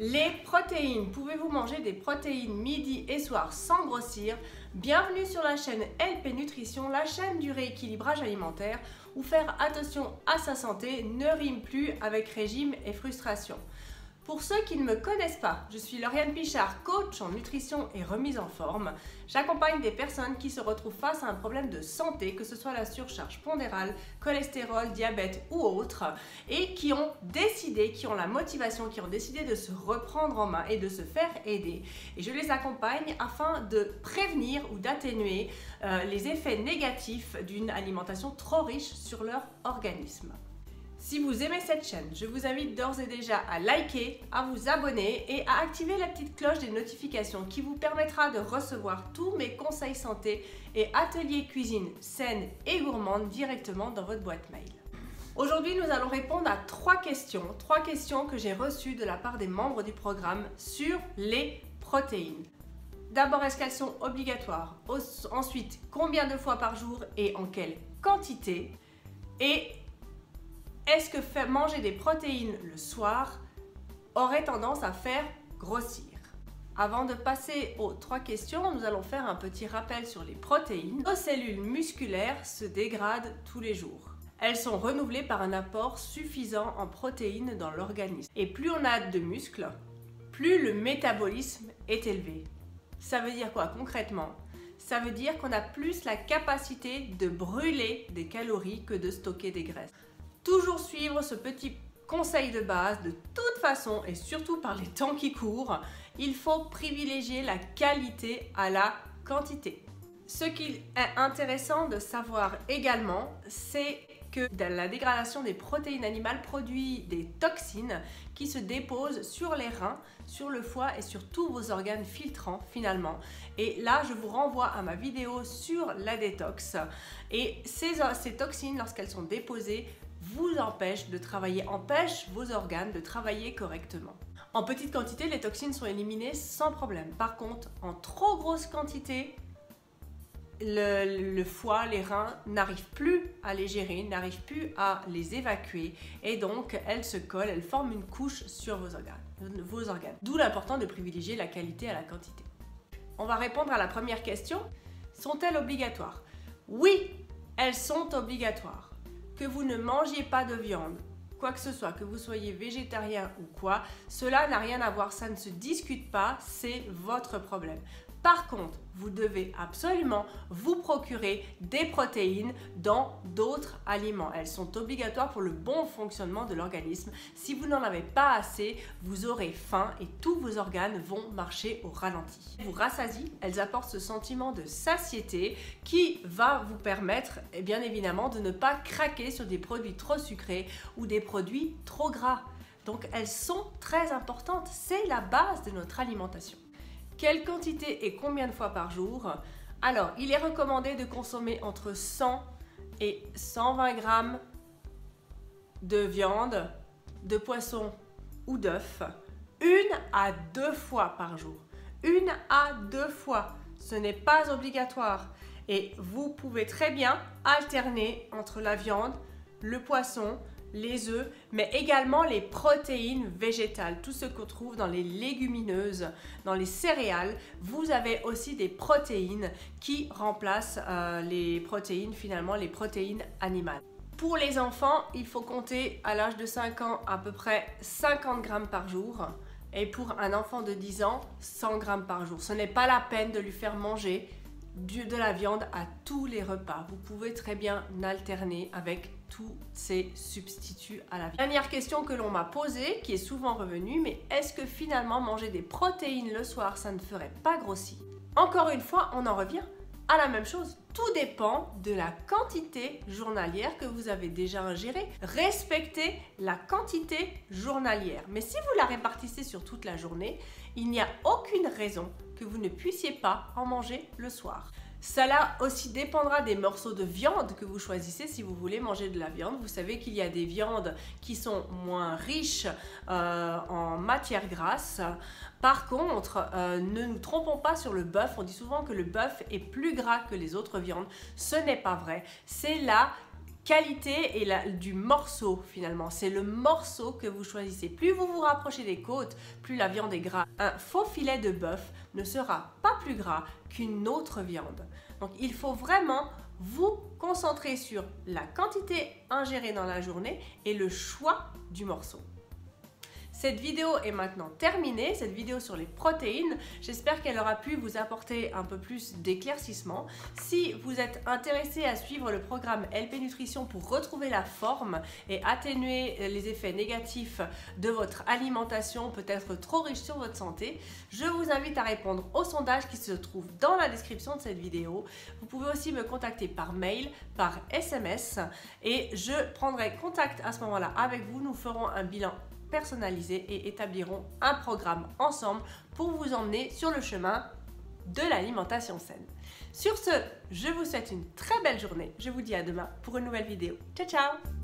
Les protéines. Pouvez-vous manger des protéines midi et soir sans grossir? Bienvenue sur la chaîne LP Nutrition, la chaîne du rééquilibrage alimentaire, où faire attention à sa santé ne rime plus avec régime et frustration. Pour ceux qui ne me connaissent pas, je suis Lauriane Pichard, coach en nutrition et remise en forme. J'accompagne des personnes qui se retrouvent face à un problème de santé, que ce soit la surcharge pondérale, cholestérol, diabète ou autre, et qui ont décidé, qui ont la motivation, qui ont décidé de se reprendre en main et de se faire aider. Et je les accompagne afin de prévenir ou d'atténuer les effets négatifs d'une alimentation trop riche sur leur organisme. Si vous aimez cette chaîne, je vous invite d'ores et déjà à liker, à vous abonner et à activer la petite cloche des notifications qui vous permettra de recevoir tous mes conseils santé et ateliers cuisine saine et gourmande directement dans votre boîte mail. Aujourd'hui, nous allons répondre à trois questions que j'ai reçues de la part des membres du programme sur les protéines. D'abord, est-ce qu'elles sont obligatoires? Ensuite, combien de fois par jour et en quelle quantité? Et est-ce que manger des protéines le soir aurait tendance à faire grossir? Avant de passer aux trois questions, nous allons faire un petit rappel sur les protéines. Nos cellules musculaires se dégradent tous les jours. Elles sont renouvelées par un apport suffisant en protéines dans l'organisme. Et plus on a de muscles, plus le métabolisme est élevé. Ça veut dire quoi concrètement? Ça veut dire qu'on a plus la capacité de brûler des calories que de stocker des graisses. Toujours suivre ce petit conseil de base. De toute façon, et surtout par les temps qui courent, il faut privilégier la qualité à la quantité. Ce qui est intéressant de savoir également, c'est que la dégradation des protéines animales produit des toxines qui se déposent sur les reins, sur le foie et sur tous vos organes filtrants finalement. Et là, je vous renvoie à ma vidéo sur la détox. Et ces toxines, lorsqu'elles sont déposées, vous empêchent vos organes de travailler correctement. En petite quantité, les toxines sont éliminées sans problème. Par contre, en trop grosse quantité, le foie, les reins n'arrivent plus à les gérer, n'arrivent plus à les évacuer et donc elles se collent, elles forment une couche sur vos organes. D'où l'important de privilégier la qualité à la quantité. On va répondre à la première question. Sont-elles obligatoires? Oui, elles sont obligatoires. Que vous ne mangiez pas de viande, quoi que ce soit, que vous soyez végétarien ou quoi, cela n'a rien à voir, ça ne se discute pas, c'est votre problème. Par contre, vous devez absolument vous procurer des protéines dans d'autres aliments. Elles sont obligatoires pour le bon fonctionnement de l'organisme. Si vous n'en avez pas assez, vous aurez faim et tous vos organes vont marcher au ralenti. Elles vous rassasient, elles apportent ce sentiment de satiété qui va vous permettre, bien évidemment, de ne pas craquer sur des produits trop sucrés ou des produits trop gras. Donc elles sont très importantes, c'est la base de notre alimentation. Quelle quantité et combien de fois par jour? Alors, il est recommandé de consommer entre 100 et 120 grammes de viande, de poisson ou d'œuf, 1 à 2 fois par jour. 1 à 2 fois, ce n'est pas obligatoire. Et vous pouvez très bien alterner entre la viande, le poisson, les œufs, mais également les protéines végétales, tout ce qu'on trouve dans les légumineuses, dans les céréales. Vous avez aussi des protéines qui remplacent les protéines animales. Pour les enfants, il faut compter à l'âge de 5 ans à peu près 50 grammes par jour. Et pour un enfant de 10 ans, 100 grammes par jour. Ce n'est pas la peine de lui faire manger de la viande à tous les repas. Vous pouvez très bien alterner avec tous ces substituts à la viande. Dernière question que l'on m'a posée, qui est souvent revenue, mais est-ce que finalement manger des protéines le soir, ça ne ferait pas grossir? Encore une fois, on en revient à la même chose. Tout dépend de la quantité journalière que vous avez déjà ingérée. Respectez la quantité journalière. Mais si vous la répartissez sur toute la journée, il n'y a aucune raison que vous ne puissiez pas en manger le soir. Cela aussi dépendra des morceaux de viande que vous choisissez si vous voulez manger de la viande. Vous savez qu'il y a des viandes qui sont moins riches en matières grasses. Par contre, ne nous trompons pas sur le bœuf. On dit souvent que le bœuf est plus gras que les autres viandes. Ce n'est pas vrai. C'est la qualité et du morceau finalement. C'est le morceau que vous choisissez. Plus vous vous rapprochez des côtes, plus la viande est grasse. Un faux filet de bœuf ne sera pas plus gras qu'une autre viande. Donc il faut vraiment vous concentrer sur la quantité ingérée dans la journée et le choix du morceau. Cette vidéo est maintenant terminée, cette vidéo sur les protéines. J'espère qu'elle aura pu vous apporter un peu plus d'éclaircissement. Si vous êtes intéressé à suivre le programme LP Nutrition pour retrouver la forme et atténuer les effets négatifs de votre alimentation, peut-être trop riche sur votre santé, je vous invite à répondre au sondage qui se trouve dans la description de cette vidéo. Vous pouvez aussi me contacter par mail, par SMS et je prendrai contact à ce moment-là avec vous. Nous ferons un bilan personnalisé et établiront un programme ensemble pour vous emmener sur le chemin de l'alimentation saine. Sur ce, je vous souhaite une très belle journée. Je vous dis à demain pour une nouvelle vidéo. Ciao, ciao!